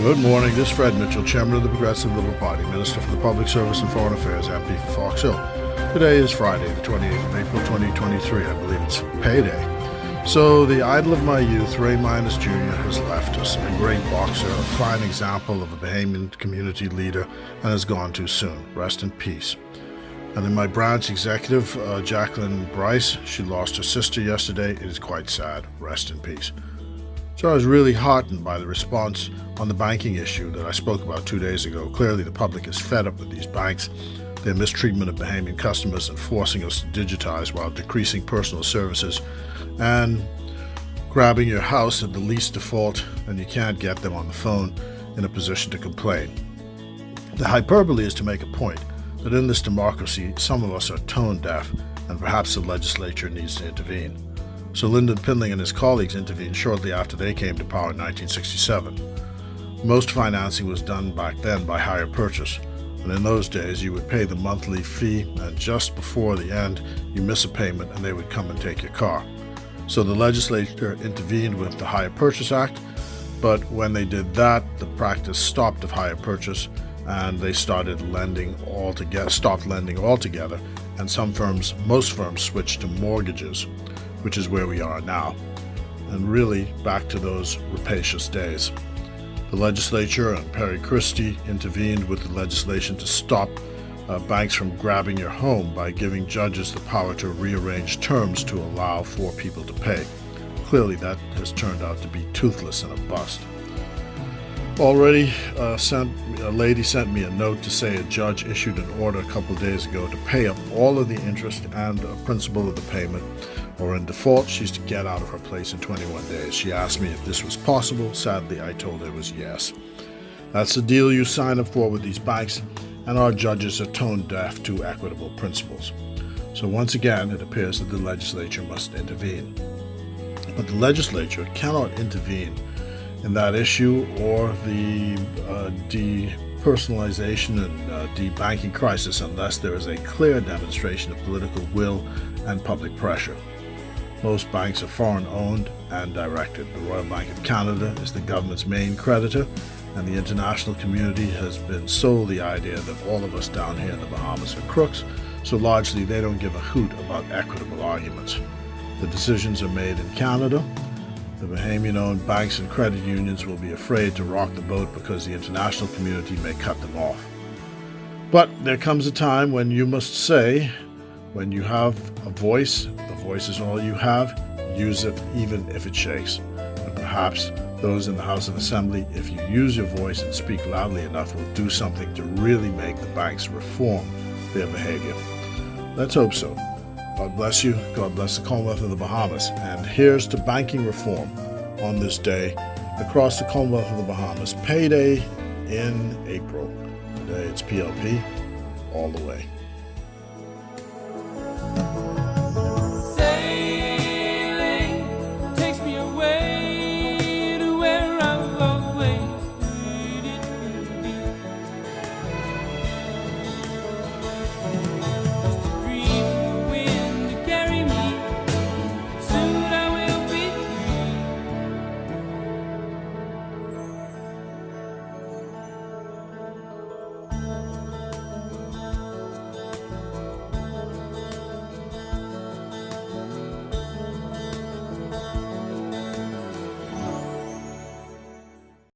Good morning. This is Fred Mitchell, Chairman of the Progressive Liberal Party, Minister for the Public Service and Foreign Affairs, MP for Fox Hill. Today is Friday, the 28th of April, 2023. I believe it's payday. So the idol of my youth, Ray Minus Jr., has left us. A great boxer, a fine example of a Bahamian community leader, and has gone too soon. Rest in peace. And in my branch executive, Jacqueline Bryce, she lost her sister yesterday. It is quite sad. Rest in peace. So I was really heartened by the response on the banking issue that I spoke about 2 days ago. Clearly the public is fed up with these banks, their mistreatment of Bahamian customers and forcing us to digitize while decreasing personal services and grabbing your house at the least default, and you can't get them on the phone in a position to complain. The hyperbole is to make a point that in this democracy some of us are tone deaf and perhaps the legislature needs to intervene. So Lyndon Pindling and his colleagues intervened shortly after they came to power in 1967. Most financing was done back then by hire purchase, and in those days you would pay the monthly fee, and just before the end you miss a payment and they would come and take your car. So the legislature intervened with the Hire Purchase Act, but when they did that, the practice stopped of hire purchase and they stopped lending altogether, and most firms switched to mortgages, which is where we are now, and really back to those rapacious days. The legislature and Perry Christie intervened with the legislation to stop banks from grabbing your home by giving judges the power to rearrange terms to allow for people to pay. Clearly that has turned out to be toothless and a bust. Already, a lady sent me a note to say a judge issued an order a couple of days ago to pay up all of the interest and principal of the payment, or in default, she's to get out of her place in 21 days. She asked me if this was possible. Sadly, I told her it was yes. That's the deal you sign up for with these banks, and our judges are tone deaf to equitable principles. So once again, it appears that the legislature must intervene. But the legislature cannot intervene in that issue or the depersonalization and debanking crisis unless there is a clear demonstration of political will and public pressure. Most banks are foreign-owned and directed. The Royal Bank of Canada is the government's main creditor, and the international community has been sold the idea that all of us down here in the Bahamas are crooks, so largely they don't give a hoot about equitable arguments. The decisions are made in Canada. The Bahamian-owned banks and credit unions will be afraid to rock the boat because the international community may cut them off. But there comes a time when you must say, when you have a voice, the voice is all you have, use it even if it shakes. And perhaps those in the House and Assembly, if you use your voice and speak loudly enough, will do something to really make the banks reform their behavior. Let's hope so. God bless you. God bless the Commonwealth of the Bahamas. And here's to banking reform on this day across the Commonwealth of the Bahamas. Payday in April. Today it's PLP all the way.